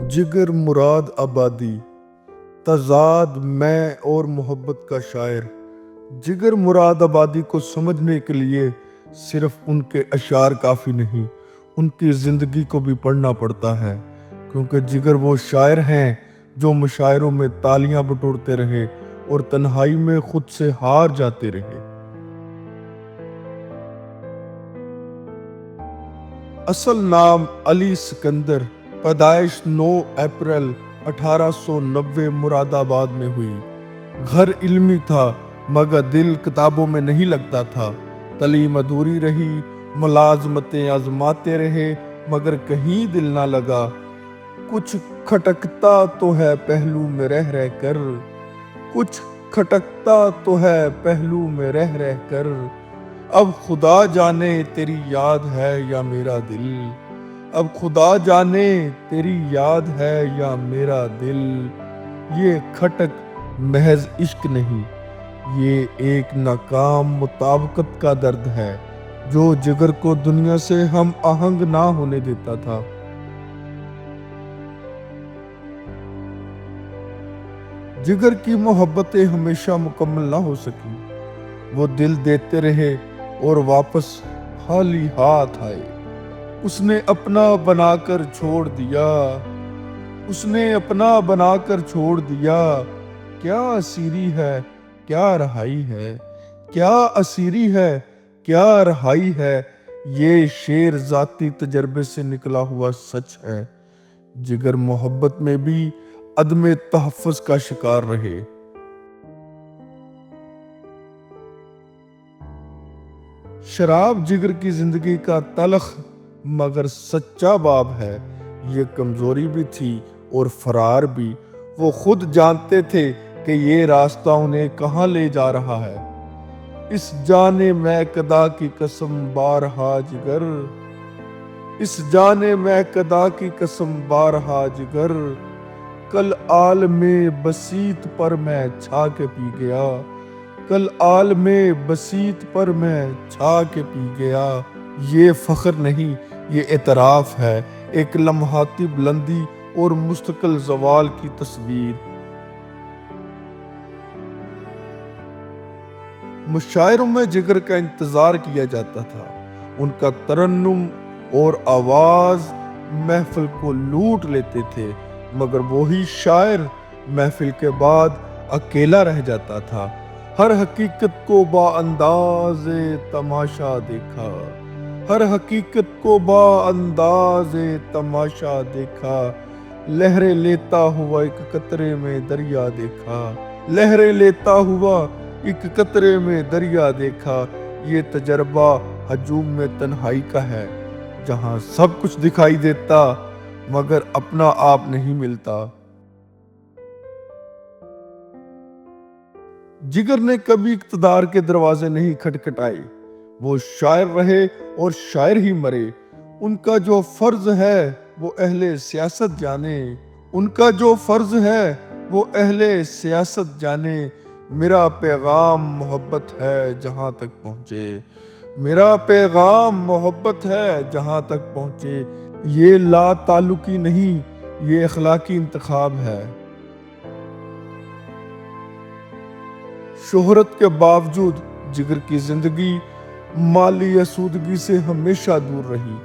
جگر مراد آبادی، تضاد میں اور محبت کا شاعر۔ جگر مراد آبادی کو سمجھنے کے لیے صرف ان کے اشعار کافی نہیں، ان کی زندگی کو بھی پڑھنا پڑتا ہے، کیونکہ جگر وہ شاعر ہیں جو مشاعروں میں تالیاں بٹورتے رہے اور تنہائی میں خود سے ہار جاتے رہے۔ اصل نام علی سکندر، پیدائش 9 اپریل 1890 مراد آباد میں ہوئی۔ گھر علمی تھا مگر دل کتابوں میں نہیں لگتا تھا۔ تعلیم ادھوری رہی، ملازمتیں آزماتے رہے مگر کہیں دل نہ لگا۔ کچھ کھٹکتا تو ہے پہلو میں رہ رہ کر، کچھ کھٹکتا تو ہے پہلو میں رہ رہ کر، اب خدا جانے تیری یاد ہے یا میرا دل، اب خدا جانے تیری یاد ہے یا میرا دل۔ یہ کھٹک محض عشق نہیں، یہ ایک ناکام مطابقت کا درد ہے جو جگر کو دنیا سے ہم آہنگ نہ ہونے دیتا تھا۔ جگر کی محبتیں ہمیشہ مکمل نہ ہو سکی، وہ دل دیتے رہے اور واپس خالی ہاتھ آئے۔ اس نے اپنا بنا کر چھوڑ دیا، اس نے اپنا بنا کر چھوڑ دیا، کیا اسیری ہے کیا رہائی ہے، کیا اسیری ہے کیا رہائی ہے۔ یہ شعر ذاتی تجربے سے نکلا ہوا سچ ہے۔ جگر محبت میں بھی عدم تحفظ کا شکار رہے۔ شراب جگر کی زندگی کا تلخ مگر سچا باب ہے۔ یہ کمزوری بھی تھی اور فرار بھی۔ وہ خود جانتے تھے کہ یہ راستہ انہیں کہاں لے جا رہا ہے۔ اس جانے میں قدا کی قسم بارہا جگر، اس جانے میں قدا کی قسم بارہا جگر، کل عالم بسیط پر میں چھا کے پی گیا، کل عالم بسیط پر میں چھا کے پی گیا۔ یہ فخر نہیں، یہ اعتراف ہے، ایک لمحاتی بلندی اور مستقل زوال کی تصویر۔ مشاعروں میں جگر کا انتظار کیا جاتا تھا۔ ان کا ترنم اور آواز محفل کو لوٹ لیتے تھے، مگر وہی شاعر محفل کے بعد اکیلا رہ جاتا تھا۔ ہر حقیقت کو با انداز تماشا دیکھا، ہر حقیقت کو با انداز تماشا دیکھا، لہریں لیتا ہوا ایک قطرے میں دریا دیکھا، لہریں لیتا ہوا ایک قطرے میں دریا دیکھا۔ یہ تجربہ ہجوم میں تنہائی کا ہے، جہاں سب کچھ دکھائی دیتا مگر اپنا آپ نہیں ملتا۔ جگر نے کبھی اقتدار کے دروازے نہیں کھٹکھٹائے، وہ شاعر رہے اور شاعر ہی مرے۔ ان کا جو فرض ہے وہ اہل سیاست جانے، ان کا جو فرض ہے وہ اہل سیاست جانے۔ میرا پیغام محبت ہے جہاں تک پہنچے، میرا پیغام محبت ہے جہاں تک پہنچے۔ یہ لا تعلقی نہیں، یہ اخلاقی انتخاب ہے۔ شہرت کے باوجود جگر کی زندگی مالی آسودگی سے ہمیشہ دور رہی،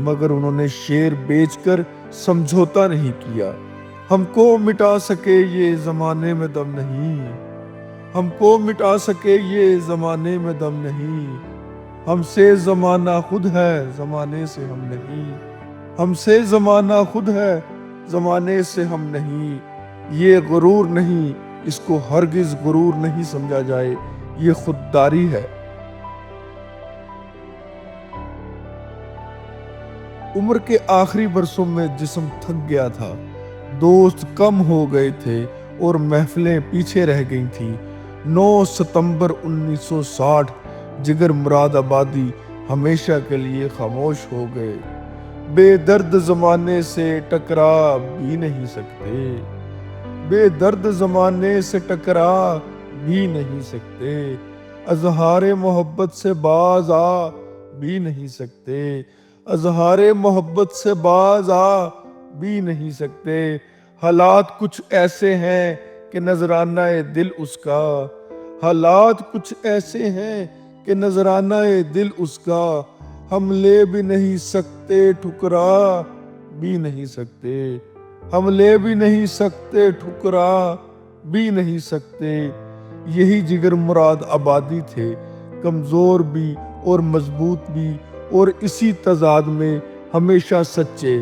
مگر انہوں نے شعر بیچ کر سمجھوتا نہیں کیا۔ ہم کو مٹا سکے یہ زمانے میں دم نہیں، ہم کو مٹا سکے یہ زمانے میں دم نہیں، ہم سے زمانہ خود ہے زمانے سے ہم نہیں، ہم سے زمانہ خود ہے زمانے سے ہم نہیں۔ یہ غرور نہیں، اس کو ہرگز غرور نہیں سمجھا جائے، یہ خودداری ہے۔ عمر کے آخری برسوں میں جسم تھک گیا تھا، دوست کم ہو گئے تھے اور محفلیں پیچھے رہ گئی تھیں۔ 9 ستمبر 1960 جگر مراد آبادی ہمیشہ کے لیے خاموش ہو گئے۔ بے درد زمانے سے ٹکرا بھی نہیں سکتے، بے درد زمانے سے ٹکرا بھی نہیں سکتے، اظہار محبت سے باز آ بھی نہیں سکتے، اظہار محبت سے باز آ بھی نہیں سکتے۔ حالات کچھ ایسے ہیں کہ نذرانہ دل اس کا، حالات کچھ ایسے ہیں کہ نذرانہ دل اس کا، ہم لے بھی نہیں سکتے ٹھکرا بھی نہیں سکتے، ہم لے بھی نہیں سکتے ٹھکرا بھی نہیں سکتے۔ یہی جگر مراد آبادی تھے، کمزور بھی اور مضبوط بھی، اور اسی تضاد میں ہمیشہ سچے۔